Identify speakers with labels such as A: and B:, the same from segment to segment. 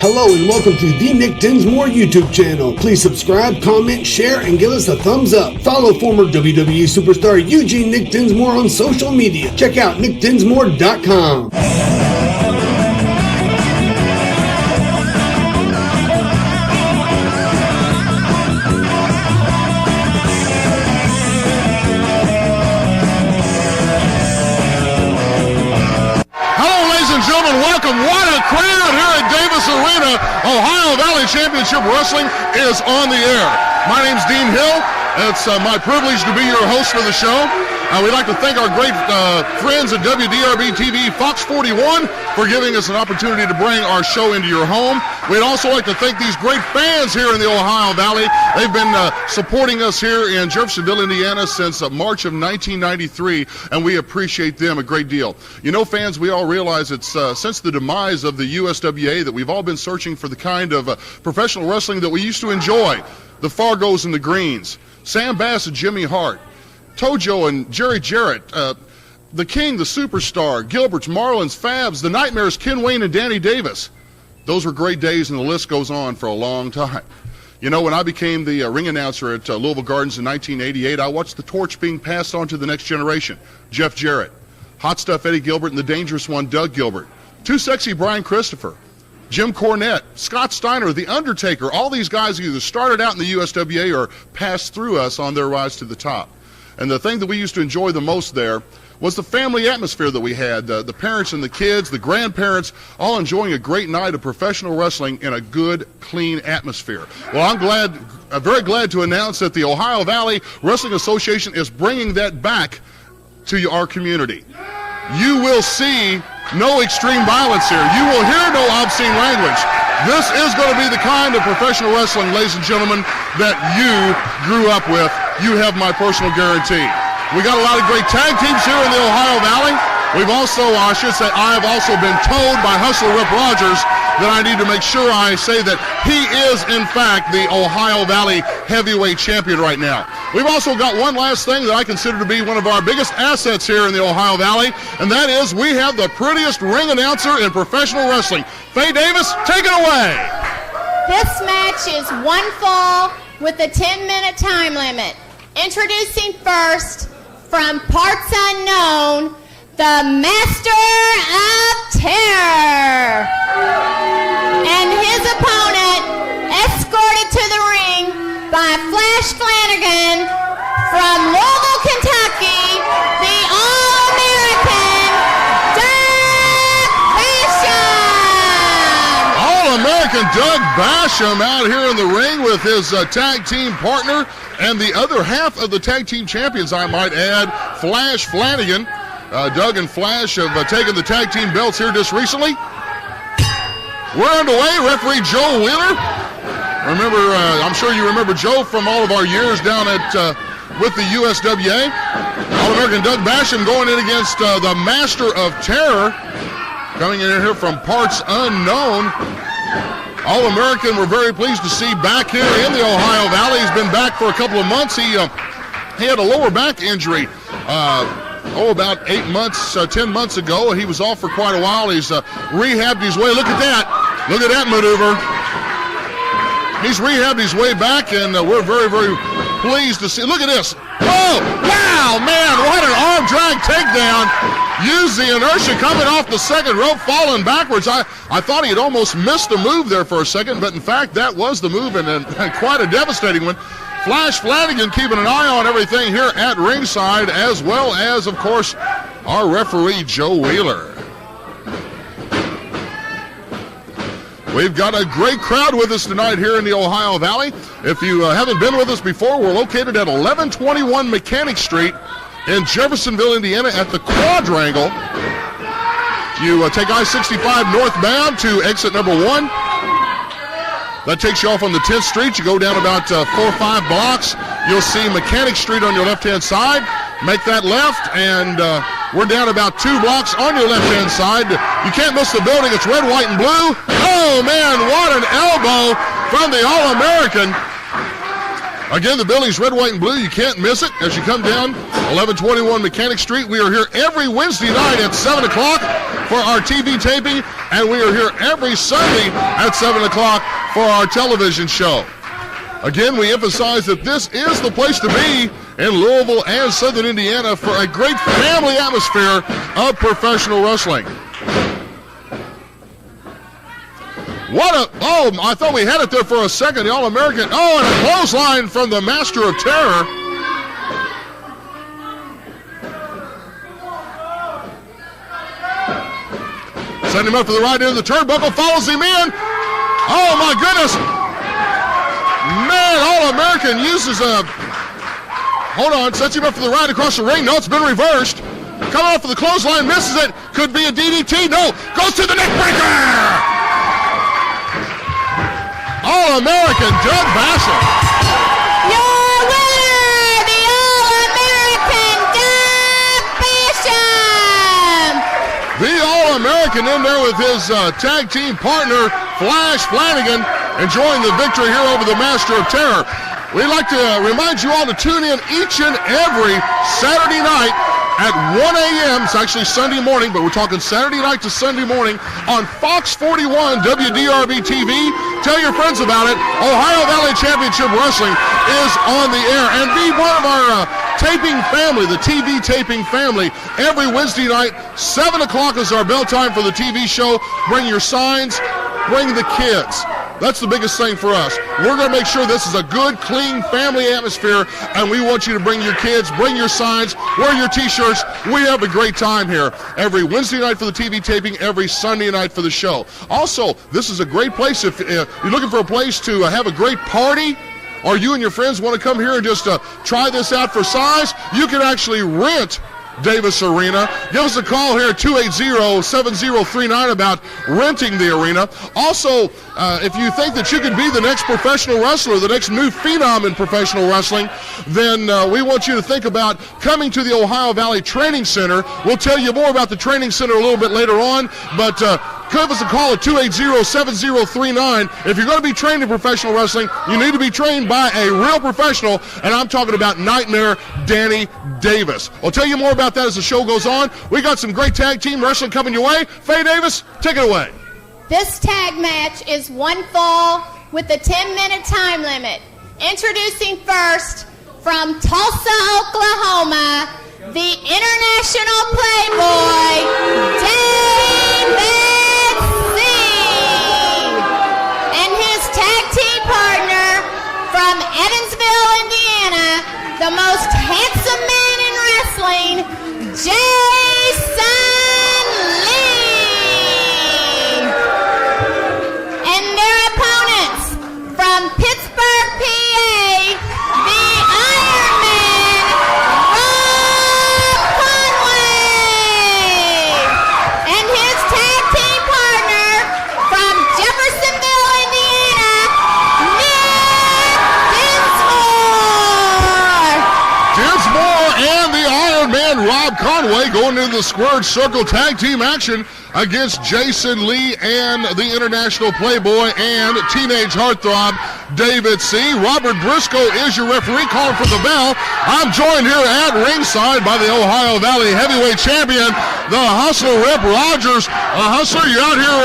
A: Hello and welcome to the Nick Dinsmore YouTube channel. Please subscribe, comment, share, and give us a thumbs up. Follow former WWE superstar Eugene Nick Dinsmore on social media. Check out nickdinsmore.com.
B: Ohio Valley Championship Wrestling is on the air. My name's Dean Hill. It's my privilege to be your host for the show. We'd like to thank our great friends at WDRB TV Fox 41 for giving us an opportunity to bring our show into your home. We'd also like to thank these great fans here in the Ohio Valley. They've been supporting us here in Jeffersonville, Indiana since March of 1993, and we appreciate them a great deal. You know, fans, we all realize it's since the demise of the USWA that we've all been searching for the kind of professional wrestling that we used to enjoy. The Fargos and the Greens, Sam Bass and Jimmy Hart, Tojo and Jerry Jarrett, the King, the Superstar, Gilbert's, Marlins, Fabs, the Nightmares, Ken Wayne and Danny Davis. Those were great days, and the list goes on for a long time. You know, when I became the ring announcer at Louisville Gardens in 1988, I watched the torch being passed on to the next generation. Jeff Jarrett, Hot Stuff Eddie Gilbert, and the Dangerous One, Doug Gilbert. Too Sexy Brian Christopher, Jim Cornette, Scott Steiner, The Undertaker. All these guys either started out in the USWA or passed through us on their rise to the top. And the thing that we used to enjoy the most there was the family atmosphere that we had. The parents and the kids, the grandparents, all enjoying a great night of professional wrestling in a good, clean atmosphere. Well, I'm very glad to announce that the Ohio Valley Wrestling Association is bringing that back to our community. You will see no extreme violence here. You will hear no obscene language. This is going to be the kind of professional wrestling, ladies and gentlemen, that you grew up with. You have my personal guarantee. We got a lot of great tag teams here in the Ohio Valley. We've also, I've also been told by Hustler Rip Rogers that I need to make sure I say that he is, in fact, the Ohio Valley heavyweight champion right now. We've also got one last thing that I consider to be one of our biggest assets here in the Ohio Valley, and that is we have the prettiest ring announcer in professional wrestling. Faye Davis, take it away.
C: This match is one fall with a 10-minute time limit. Introducing first, from parts unknown, the Master of Terror. And his opponent, escorted to the ring by Flash Flanagan from Louisville, Kentucky, the All-American Doug Basham.
B: All-American Doug Basham out here in the ring with his tag team partner and the other half of the tag team champions, I might add, Flash Flanagan. Doug and Flash have taken the tag team belts here just recently. We're underway. Referee Joe Wheeler. Remember, I'm sure you remember Joe from all of our years down at with the USWA. All-American Doug Basham going in against the Master of Terror, coming in here from parts unknown. All-American, we're very pleased to see back here in the Ohio Valley. He's been back for a couple of months. He had a lower back injury about 10 months ago. He was off for quite a while. He's rehabbed his way. Look at that. Look at that maneuver. He's rehabbed his way back, and we're very, very pleased to see. Look at this. Oh, wow, man, what an arm drag takedown. Use the inertia coming off the second rope, falling backwards. I thought he had almost missed a move there for a second, but in fact, that was the move, and quite a devastating one. Flash Flanagan keeping an eye on everything here at ringside, as well as, of course, our referee, Joe Wheeler. We've got a great crowd with us tonight here in the Ohio Valley. If you haven't been with us before, we're located at 1121 Mechanic Street in Jeffersonville, Indiana, at the Quadrangle. You take I-65 northbound to exit number 1. That takes you off on the 10th Street. You go down about 4 or 5 blocks. You'll see Mechanic Street on your left-hand side. Make that left, and we're down about 2 blocks on your left-hand side. You can't miss the building. It's red, white, and blue. Oh, man, what an elbow from the All-American. Again, the building's red, white, and blue. You can't miss it as you come down 1121 Mechanic Street. We are here every Wednesday night at 7 o'clock for our TV taping, and we are here every Sunday at 7 o'clock for our television show. Again, we emphasize that this is the place to be in Louisville and Southern Indiana for a great family atmosphere of professional wrestling. I thought we had it there for a second. The All-American, and a clothesline from the Master of Terror. Setting him up for the right end of the turnbuckle, follows him in. Oh my goodness. Man, All-American uses sets him up for the right across the ring. No, it's been reversed. Coming off for the clothesline, misses it. Could be a DDT. No, goes to the neck breaker. All-American Doug Basham.
C: Your winner, the All-American Doug Basham.
B: The All-American in there with his tag team partner, Flanagan, enjoying the victory here over the Master of Terror. We'd like to remind you all to tune in each and every Saturday night at 1 a.m. It's actually Sunday morning, but we're talking Saturday night to Sunday morning on Fox 41 WDRB TV. Tell your friends about it. Ohio Valley Championship Wrestling is on the air. And be one of our taping family, the TV taping family. Every Wednesday night, 7 o'clock is our bell time for the TV show. Bring your signs, bring the kids. That's the biggest thing for us. We're going to make sure this is a good, clean family atmosphere, and we want you to bring your kids, bring your signs, wear your T-shirts. We have a great time here every Wednesday night for the TV taping, every Sunday night for the show. Also, this is a great place if you're looking for a place to have a great party, or you and your friends want to come here and just try this out for size. You can actually rent Davis Arena. Give us a call here at 280-7039 about renting the arena. Also, if you think that you could be the next professional wrestler, the next new phenom in professional wrestling, then we want you to think about coming to the Ohio Valley Training Center. We'll tell you more about the training center a little bit later on, but give us a call at 280-7039. If you're going to be trained in professional wrestling, you need to be trained by a real professional, and I'm talking about Nightmare Danny Davis. I'll tell you more about that as the show goes on. We got some great tag team wrestling coming your way. Faye Davis, take it away.
C: This tag match is one fall with a 10-minute time limit. Introducing first from Tulsa, Oklahoma, the International Playboy, David C. And his tag team partner from Evansville, Indiana, the most handsome man in wrestling, Jason Lee. And their opponents from Pittsburgh, PA, the Ironman, Rob Conway. And his tag team partner from Jeffersonville, Indiana,
B: Dinsmore and the Ironman Rob Conway going into the squared circle tag team action against Jason Lee and the International Playboy and Teenage Heartthrob David C. Robert Briscoe is your referee calling for the bell. I'm joined here at ringside by the Ohio Valley Heavyweight Champion, the Hustler Rip Rogers. Hustler, you're out here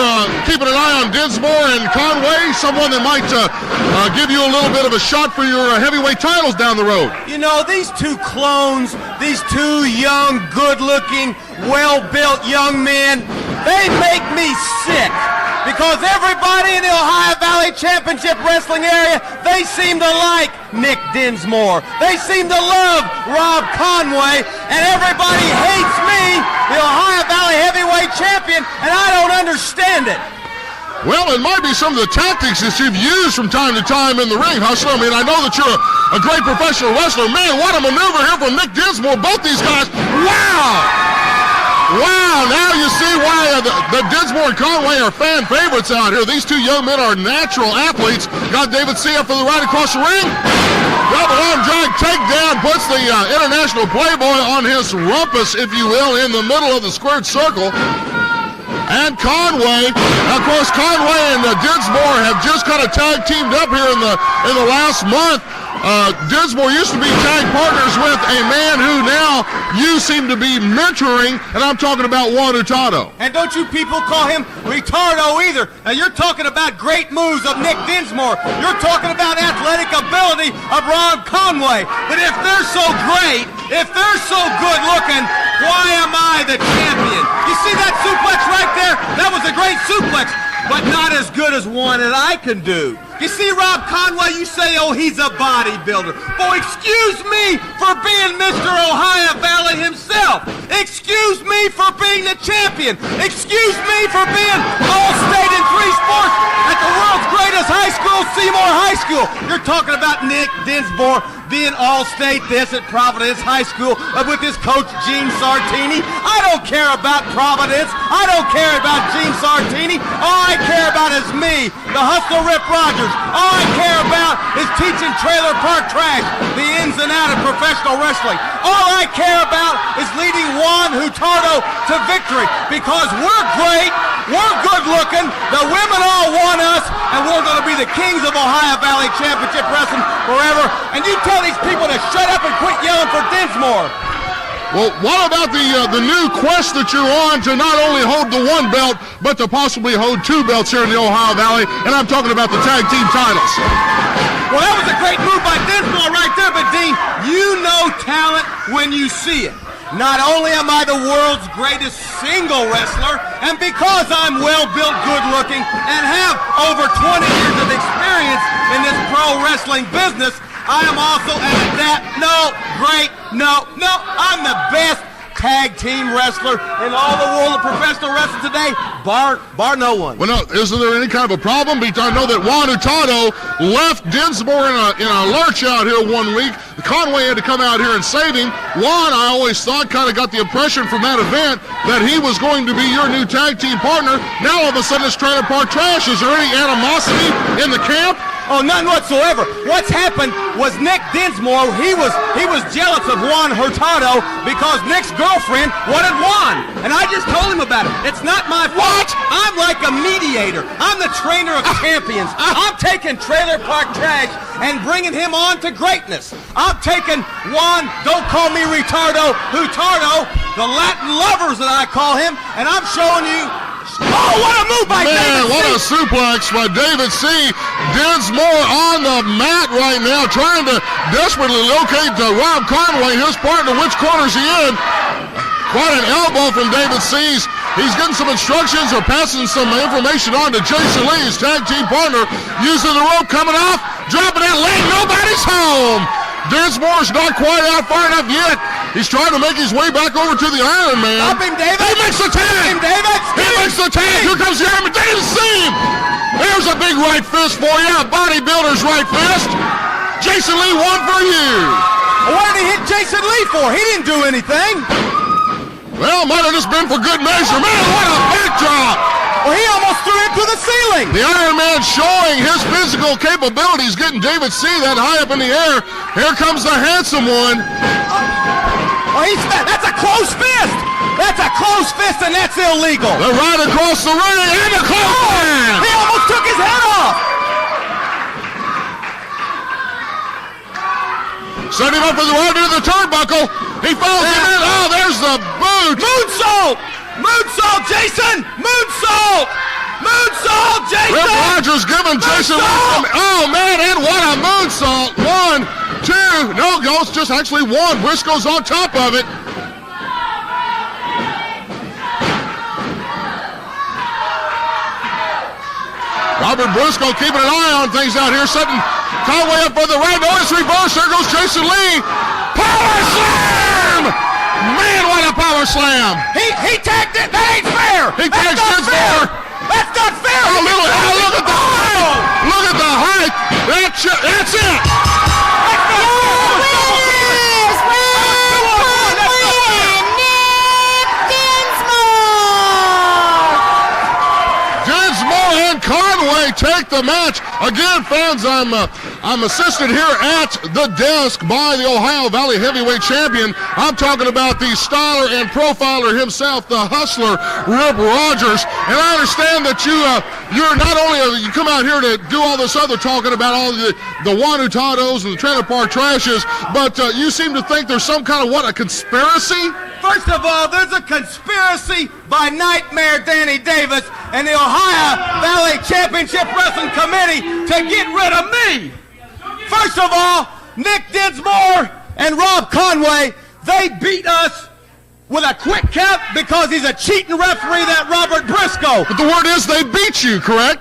B: keeping an eye on Dinsmore and Conway, someone that might give you a little bit of a shot for your heavyweight titles down the road.
D: You know, these two clones, these two young, good-looking, well-built young men, they make me sick because everybody in the Ohio Valley Championship Wrestling area, they seem to like Nick Dinsmore. They seem to love Rob Conway, and everybody hates me, the Ohio Valley Heavyweight Champion, and I don't understand it.
B: Well, it might be some of the tactics that you've used from time to time in the ring, Hustler. I mean, I know that you're a great professional wrestler. Man, what a maneuver here from Nick Dinsmore. Both these guys, wow! Wow, now you see why the Dinsmore and Conway are fan favorites out here. These two young men are natural athletes. Got David C. up for the right across the ring. Double arm drag takedown puts the International Playboy on his rumpus, if you will, in the middle of the squared circle. And Conway, of course, Conway and Dinsmore have just kind of tag teamed up here in the last month. Dinsmore used to be tag partners with a man who now you seem to be mentoring, and I'm talking about Juan Hurtado.
D: And don't you people call him Hurtado either. Now you're talking about great moves of Nick Dinsmore. You're talking about athletic ability of Conway. But if they're so great, if they're so good looking, why am I the champion? You see that suplex right there? That was a great suplex, but not as good as one that I can do. You see Rob Conway, you say, oh, he's a bodybuilder. Boy, excuse me for being Mr. Ohio Valley himself. Excuse me for being the champion. Excuse me for being all-state in 3 sports at the world's greatest high school, Seymour High School. You're talking about Nick Dinsmore being all-state this at Providence High School with his coach, Gene Sartini. I don't care about Providence. I don't care about Gene Sartini. All I care about is me, the Hustler Rip Rogers. All I care about is teaching trailer park trash, the ins and outs of professional wrestling. All I care about is leading Juan Hurtado to victory because we're great, we're good looking, the women all want us, and we're going to be the kings of Ohio Valley Championship Wrestling forever. And you tell these people to shut up and quit yelling for Dinsmore.
B: Well, what about the new quest that you're on to not only hold the 1 belt, but to possibly hold 2 belts here in the Ohio Valley? And I'm talking about the tag team titles.
D: Well, that was a great move by Dinsmore right there, but Dean, you know talent when you see it. Not only am I the world's greatest single wrestler, and because I'm well-built, good-looking, and have over 20 years of experience in this pro wrestling business, I am also an adept. I'm the best tag team wrestler in all the world of professional wrestling today, bar no one.
B: Well, no, isn't there any kind of a problem? Because I know that Juan Hurtado left Dinsmore in a lurch out here 1 week. Conway had to come out here and save him. Juan, I always thought, kind of got the impression from that event that he was going to be your new tag team partner. Now all of a sudden it's trailer park trash. Is there any animosity in the camp?
D: Oh, none whatsoever. What's happened was Nick Dinsmore, he was jealous of Juan Hurtado because Nick's girlfriend wanted Juan. And I just told him about it. It's not my fault. I'm like a mediator. I'm the trainer of champions. I'm taking trailer park trash and bringing him on to greatness. I'm taking Juan, don't call me Hurtado, the Latin lovers that I call him, and I'm showing you. Oh, what a move by David C.
B: Man, what a suplex by David C. Dinsmore on the mat right now, trying to desperately locate Rob Conway, his partner. Which corner is he in? Quite an elbow from David C. He's getting some instructions or passing some information on to Jason Lee, his tag team partner, using the rope, coming off, dropping that leg. Nobody's home. Dinsmore's not quite out far enough yet. He's trying to make his way back over to the Ironman.
D: Stop him, David.
B: He makes the tag.
D: Stop him, David.
B: He makes the tag. Here comes the Ironman. David Seam. There's a big right fist for you. A bodybuilder's right fist. Jason Lee won for you.
D: What did he hit Jason Lee for? He didn't do anything.
B: Well, might have just been for good measure. Man, what a backdrop.
D: Well, he almost threw it to the ceiling.
B: The Iron Man showing his physical capabilities, getting David C. that high up in the air. Here comes the handsome one.
D: That's a close fist. That's a close fist, and that's illegal.
B: The right across the ring and the close.
D: He almost took his head off.
B: Set him up for the ride into the turnbuckle. He falls him in. Oh, there's the boot.
D: Moonsault. Moonsault, Jason! Moonsault! Moonsault, Jason!
B: Rip Rogers giving Jason Lee. Oh, man, and what a moonsault. 1, 2. No, it's just actually 1. Briscoe's on top of it. Robert Briscoe keeping an eye on things out here, setting Conway up for the right. Notice reverse. There goes Jason Lee. Power slam! Man, what a power slam!
D: He tagged it. That ain't fair.
B: He tagged Dinsmore.
D: That's not fair.
B: Oh, look at the height. Look at the height. That's it. Dinsmore and Conway take make the match. Again, fans, I'm assisted here at the desk by the Ohio Valley Heavyweight Champion. I'm talking about the styler and profiler himself, the hustler, Rip Rogers. And I understand that you're not only you come out here to do all this other talking about all the Juan Hurtados and the trailer park trashes, but you seem to think there's some kind of, a conspiracy?
D: First of all, there's a conspiracy by Nightmare Danny Davis and the Ohio Valley Championship Wrestling Committee to get rid of me. First of all, Nick Dinsmore and Rob Conway, they beat us with a quick count because he's a cheating referee, that Robert Briscoe.
B: But the word is they beat you, correct?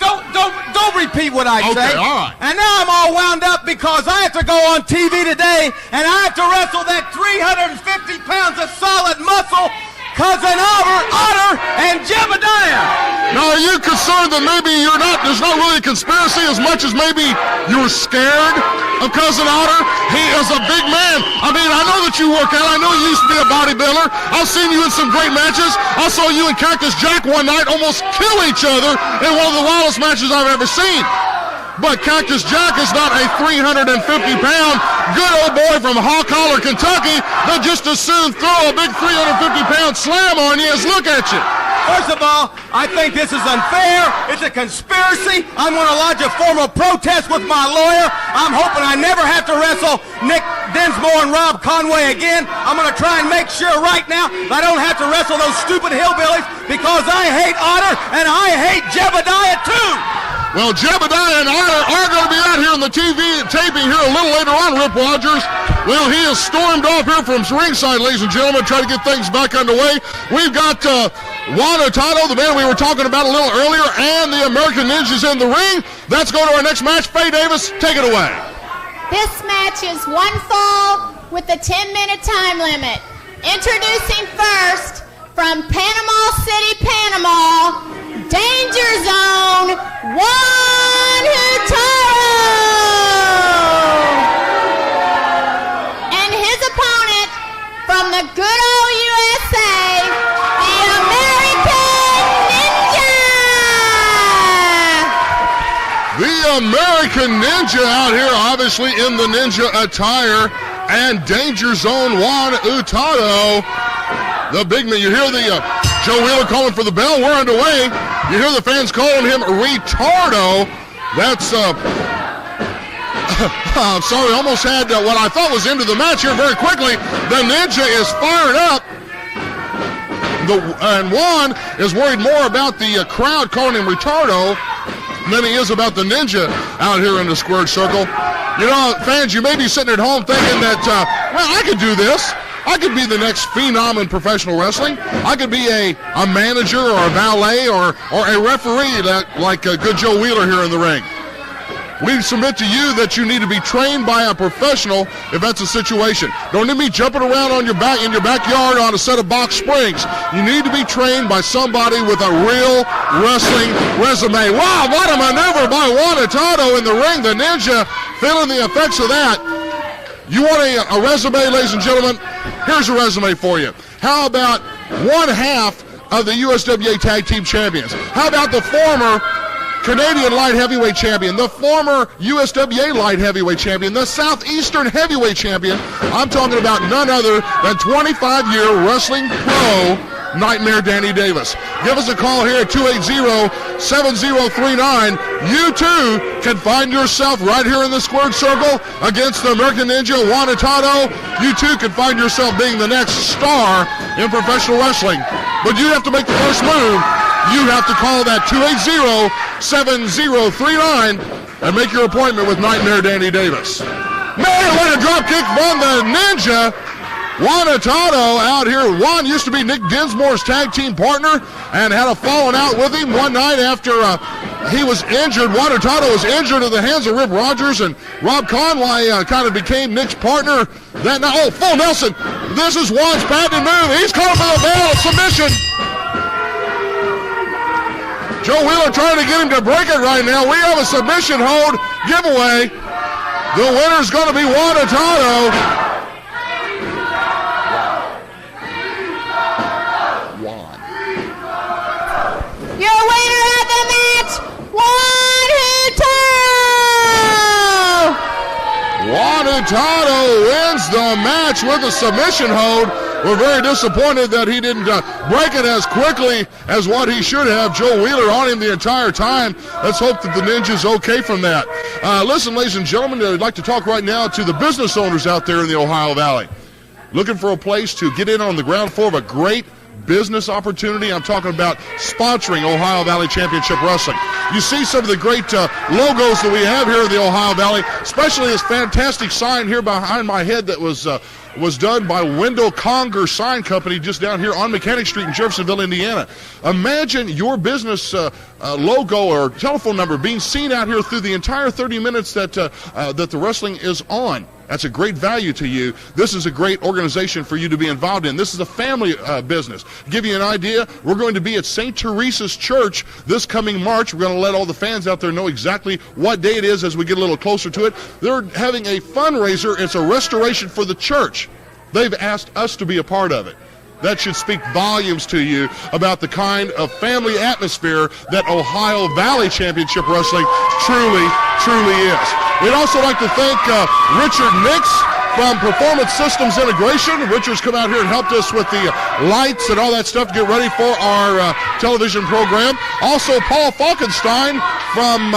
D: Don't repeat what I say.
B: Okay, all right.
D: And now I'm all wound up because I have to go on TV today and I have to wrestle that 350 pounds of solid muscle, cousin Otter and Jebediah.
B: Now, are you concerned that maybe there's not really a conspiracy as much as maybe you're scared of cousin Otter? He is a big man. I mean, I know that you work out. I know you used to be a bodybuilder. I've seen you in some great matches. I saw you and Cactus Jack one night almost kill each other in one of the wildest matches I've ever seen. But Cactus Jack is not a 350-pound good old boy from Hawk Holler, Kentucky that just as soon throw a big 350-pound slam on you as look at you.
D: First of all, I think this is unfair. It's a conspiracy. I'm going to lodge a formal protest with my lawyer. I'm hoping I never have to wrestle Nick Dinsmore and Rob Conway again. I'm going to try and make sure right now that I don't have to wrestle those stupid hillbillies because I hate Otter and I hate Jebediah too.
B: Well, Jebediah and Otter are going to be out here on the TV taping here a little later on, Rip Rogers. Well, he has stormed off here from ringside, ladies and gentlemen, try to get things back underway. We've got Juan Hurtado, the man we were talking about a little earlier, and the American Ninjas in the ring. Let's go to our next match. Faye Davis, take it away.
C: This match is one fall with a 10-minute time limit. Introducing first from Panama City, Panama, Danger Zone, Juan Hurtado! And his opponent from the good old USA, the American Ninja!
B: The American Ninja out here, obviously in the ninja attire, and Danger Zone Juan Hurtado. The big man, you hear the Joe Wheeler calling for the bell. We're underway. You hear the fans calling him Retardo. That's, I'm sorry, almost had what I thought was into the match here very quickly. The Ninja is fired up. And Juan is worried more about the crowd calling him Retardo than he is about the Ninja out here in the squared circle. You know, fans, you may be sitting at home thinking that, well, I could do this. I could be the next phenom in professional wrestling. I could be a manager or a valet or a referee like good Joe Wheeler here in the ring. We submit to you that you need to be trained by a professional if that's a situation. Don't need me jumping around on your back in your backyard on a set of box springs. You need to be trained by somebody with a real wrestling resume. Wow, what a maneuver by Juan Hurtado in the ring. The Ninja feeling the effects of that. You want a resume, ladies and gentlemen? Here's a resume for you. How about one half of the USWA Tag Team Champions? How about the former Canadian Light Heavyweight Champion, the former USWA Light Heavyweight Champion, the Southeastern Heavyweight Champion? I'm talking about none other than 25-year wrestling pro Nightmare Danny Davis. Give us a call here at 280-7039. You too can find yourself right here in the squared circle against the American Ninja, Juan Hurtado. You too can find yourself being the next star in professional wrestling. But you have to make the first move. You have to call that 280-7039 and make your appointment with Nightmare Danny Davis. Man, what a drop kick from the Ninja. Juan Hurtado out here. Juan used to be Nick Dinsmore's tag team partner and had a falling out with him one night after he was injured. Juan Hurtado was injured at the hands of Rip Rogers, and Rob Conway kind of became Nick's partner that night. Oh, full Nelson. This is Juan's patented move. He's calling for the bell. Submission. Joe Wheeler trying to get him to break it right now. We have a submission hold giveaway. The winner's going to be Juan Hurtado.
C: Your winner of the match, Juan
B: Hurtado wins the match with a submission hold. We're very disappointed that he didn't break it as quickly as what he should have. Joe Wheeler on him the entire time. Let's hope that the Ninja's okay from that. Listen, ladies and gentlemen, I'd like to talk right now to the business owners out there in the Ohio Valley. Looking for a place to get in on the ground floor of a great business opportunity. I'm talking about sponsoring Ohio Valley Championship Wrestling. You see some of the great logos that we have here in the Ohio Valley, especially this fantastic sign here behind my head that was done by Wendell Conger Sign Company just down here on Mechanic Street in Jeffersonville, Indiana. Imagine your business logo or telephone number being seen out here through the entire 30 minutes that the wrestling is on. That's a great value to you. This is a great organization for you to be involved in. This is a family business. To give you an idea, we're going to be at St. Teresa's Church this coming March. We're going to let all the fans out there know exactly what day it is as we get a little closer to it. They're having a fundraiser. It's a restoration for the church. They've asked us to be a part of it. That should speak volumes to you about the kind of family atmosphere that Ohio Valley Championship Wrestling truly is. We'd also like to thank Richard Nix from Performance Systems Integration. Richard's come out here and helped us with the lights and all that stuff to get ready for our television program. Also, Paul Falkenstein from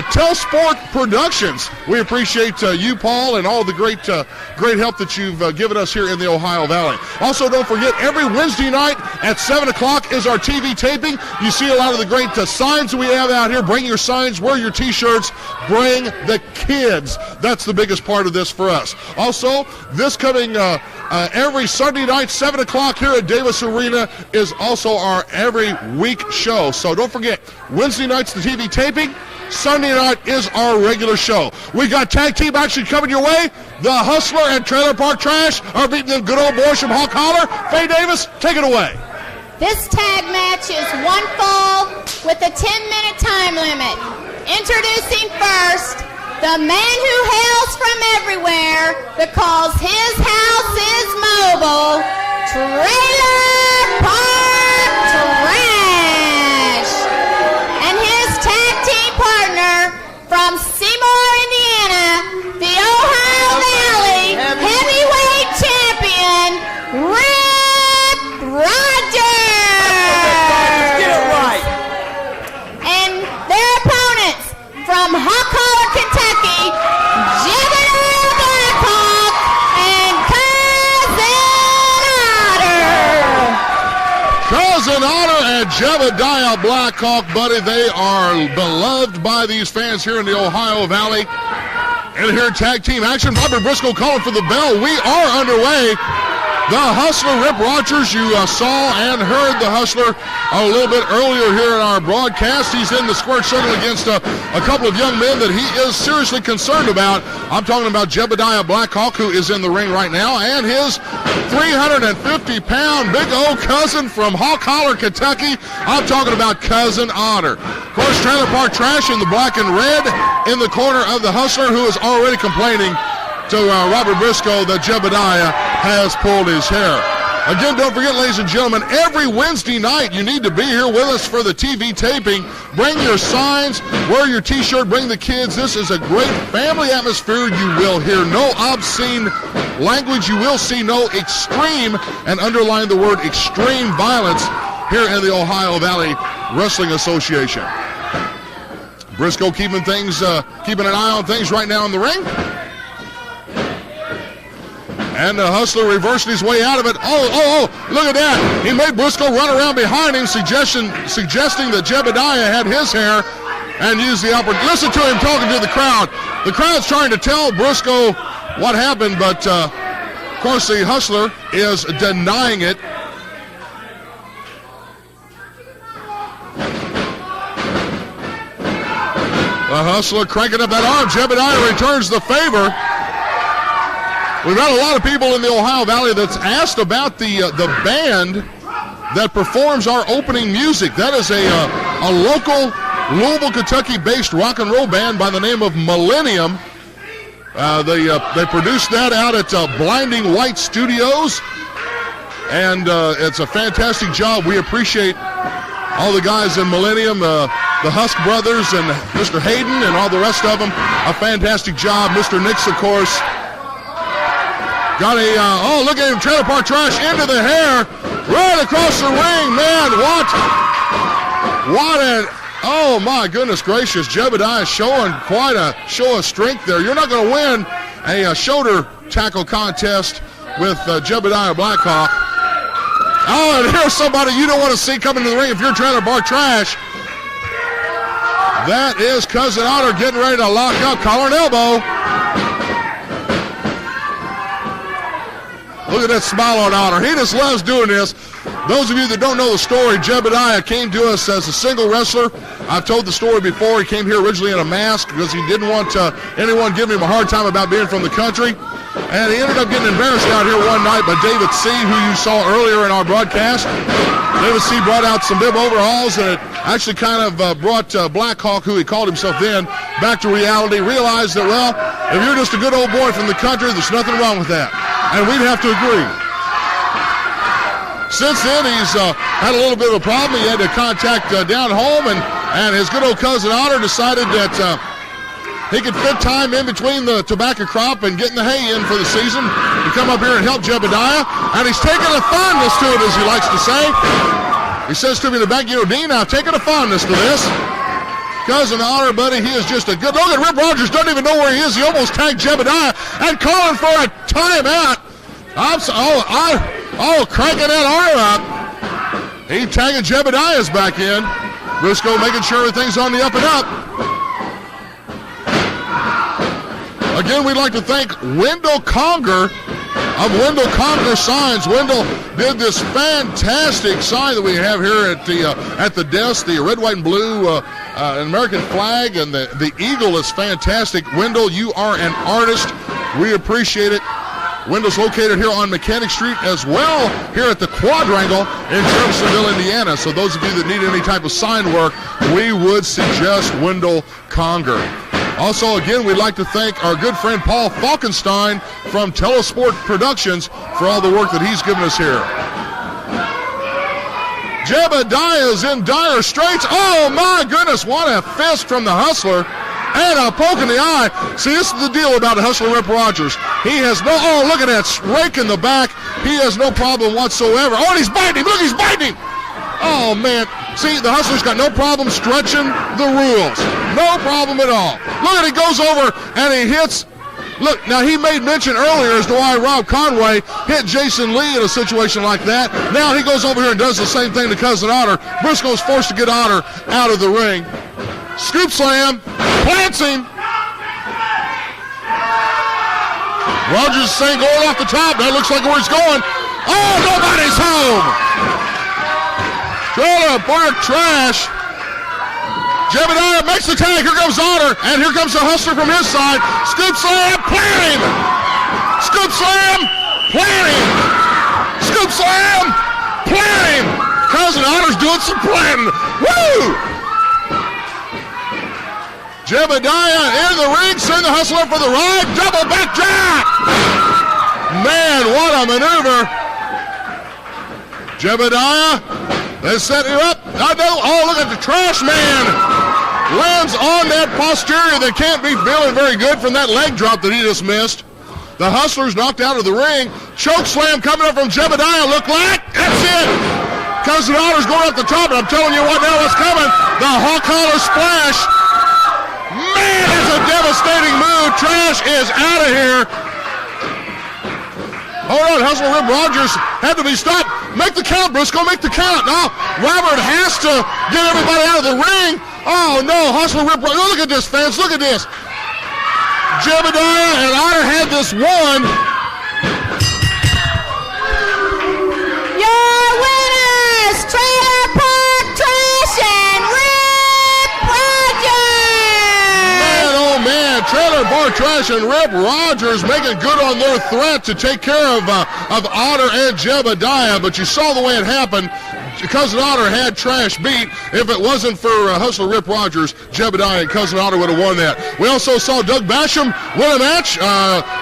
B: Telsport Productions. We appreciate you, Paul, and all the great help that you've given us here in the Ohio Valley. Also, don't forget, every Wednesday night at 7 o'clock is our TV taping. You see a lot of the great signs we have out here. Bring your signs, wear your T-shirts, bring the kids. That's the biggest part of this for us. Also, this coming every Sunday night, 7 o'clock here at Davis Arena is also our every week show. So don't forget, Wednesday night's the TV taping. Sunday night is our regular show. We got tag team action coming your way. The Hustler and Trailer Park Trash are beating the good old boys from Hawk Holler. Faye Davis, take it away.
C: This tag match is one fall with a 10-minute time limit. Introducing first, the man who hails from everywhere because his house is mobile, Trailer Park Trash. And his tag team partner from Seymour, Indiana, the Ohio Valley Heavyweight Champion, Rick Rogers.
D: Get it right.
C: And their opponents from Hawk Holler, Kentucky, Jebediah Blackhawk and
B: Cousin Otter and Jebediah Blackhawk, buddy. They are beloved by these fans here in the Ohio Valley. And here tag team action. Robert Briscoe calling for the bell. We are underway. The Hustler, Rip Rogers, you saw and heard the Hustler a little bit earlier here in our broadcast. He's in the squared circle against a couple of young men that he is seriously concerned about. I'm talking about Jebediah Blackhawk, who is in the ring right now, and his 350-pound big old cousin from Hawk Holler, Kentucky. I'm talking about Cousin Otter. Of course, Trailer Park Trash in the black and red in the corner of the Hustler, who is already complaining to Robert Briscoe that Jebediah has pulled his hair. Again, don't forget, ladies and gentlemen, every Wednesday night you need to be here with us for the TV taping. Bring your signs, wear your T-shirt, bring the kids. This is a great family atmosphere. You will hear no obscene language. You will see no extreme, and underline the word extreme, violence here in the Ohio Valley Wrestling Association. Briscoe keeping an eye on things right now in the ring. And the Hustler reversing his way out of it. Oh, look at that. He made Briscoe run around behind him, suggesting that Jebediah had his hair and used the opportunity. Listen to him talking to the crowd. The crowd's trying to tell Briscoe what happened, but of course the Hustler is denying it. The Hustler cranking up that arm. Jebediah returns the favor. We've got a lot of people in the Ohio Valley that's asked about the band that performs our opening music. That is a local Louisville, Kentucky-based rock and roll band by the name of Millennium. They produced that out at Blinding Light Studios, and it's a fantastic job. We appreciate all the guys in Millennium. the Husk brothers and Mr. Hayden and all the rest of them, a fantastic job. Mr. Nix, of course, got a, look at him, trailer park trash into the hair, right across the ring, man, what an, oh my goodness gracious, Jebediah showing quite a show of strength there. You're not going to win a shoulder tackle contest with Jebediah Blackhawk. Oh, and here's somebody you don't want to see coming to the ring if you're trailer park trash. That is Cousin Otter getting ready to lock up, collar and elbow. Look at that smile on Otter. He just loves doing this. Those of you that don't know the story, Jebediah came to us as a single wrestler. I've told the story before. He came here originally in a mask because he didn't want anyone giving him a hard time about being from the country. And he ended up getting embarrassed out here one night by David C., who you saw earlier in our broadcast. David C. brought out some bib overhauls, and it actually kind of brought Blackhawk, who he called himself then, back to reality. Realized that, well, if you're just a good old boy from the country, there's nothing wrong with that. And we'd have to agree. Since then, he's had a little bit of a problem. He had to contact down home, and his good old cousin Otter decided that he could fit time in between the tobacco crop and getting the hay in for the season to come up here and help Jebediah. And he's taking a fondness to it, as he likes to say. He says to me in the back, you know, Dean, I've taken a fondness to this. Cousin Otter, buddy, he is just a good look at Rip Rogers, doesn't even know where he is. He almost tagged Jebediah and calling for a timeout. Cranking that arm up. He tagging Jebediah's back in. Briscoe making sure everything's on the up and up. Again, we'd like to thank Wendell Conger of Wendell Conger Signs. Wendell did this fantastic sign that we have here at the desk, the red, white, and blue American flag, and the eagle is fantastic. Wendell, you are an artist. We appreciate it. Wendell's located here on Mechanic Street as well here at the Quadrangle in Jeffersonville, Indiana. So those of you that need any type of sign work, we would suggest Wendell Conger. Also, again, we'd like to thank our good friend Paul Falkenstein from Telesport Productions for all the work that he's given us here. Jebediah is in dire straits. Oh, my goodness, what a fist from the Hustler. And a poke in the eye. See, this is the deal about the Hustler Rip Rogers. He has no, oh, look at that rake in the back. He has no problem whatsoever. Oh, and he's biting him. Look, he's biting him. Oh, man. See, the Hustler's got no problem stretching the rules. No problem at all. Look at it, he goes over and he hits. Look, now he made mention earlier as to why Rob Conway hit Jason Lee in a situation like that. Now he goes over here and does the same thing to Cousin Otter. Briscoe's forced to get Otter out of the ring. Scoop slam, plants him. Rogers is saying going off the top. That looks like where he's going. Oh, nobody's home. Trailer park trash. Jebediah makes the tag. Here comes Otter, and here comes the Hustler from his side. Scoop slam, plant him. Scoop slam, plant him. Scoop slam, plant him. Cousin Otter's doing some planting. Woo! Jebediah in the ring, send the Hustler for the ride, double back drop. Man, what a maneuver. Jebediah, they set it up. Oh, look at the trash man. Lands on that posterior that can't be feeling very good from that leg drop that he just missed. The Hustler's knocked out of the ring. Choke slam coming up from Jebediah, look like. That's it. Cousin Otter's going up the top, and I'm telling you what now what's coming. The Hawk Collar Splash. Man, it's a devastating move. Trash is out of here. Hold on, Hustler Rip Rogers had to be stopped. Make the count, Briscoe, make the count. Now, Robert has to get everybody out of the ring. Oh, no, Hustler Rip Rogers. Look at this, fans, look at this. Jebediah and Otter had this one.
C: Your winners, Trailer Park Trash and Rip Rogers.
B: Oh man, Trailer Park Trash and Rip Rogers making good on their threat to take care of Otter and Jebediah, but you saw the way it happened. Cousin Otter had trash beat. If it wasn't for Hustler Rip Rogers, Jebediah and Cousin Otter would have won that. We also saw Doug Basham win a match.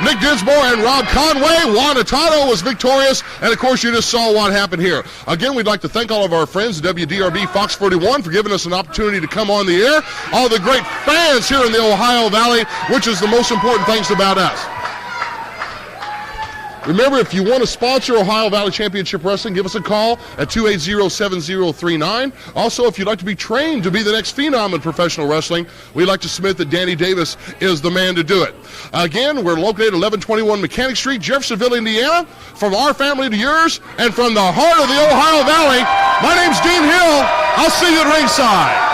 B: Nick Dinsmore and Rob Conway. Juan Hurtado was victorious. And, of course, you just saw what happened here. Again, we'd like to thank all of our friends at WDRB Fox 41 for giving us an opportunity to come on the air. All the great fans here in the Ohio Valley, which is the most important things about us. Remember, if you want to sponsor Ohio Valley Championship Wrestling, give us a call at 280-7039. Also, if you'd like to be trained to be the next phenom in professional wrestling, we'd like to submit that Danny Davis is the man to do it. Again, we're located at 1121 Mechanic Street, Jeffersonville, Indiana. From our family to yours, and from the heart of the Ohio Valley, my name's Dean Hill. I'll see you at ringside.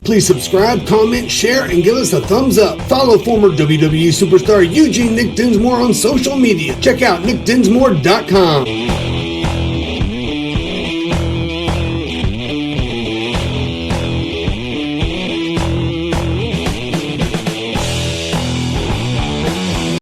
A: Please subscribe, comment, share, and give us a thumbs up. Follow former WWE superstar Eugene Nick Dinsmore on social media. Check out nickdinsmore.com.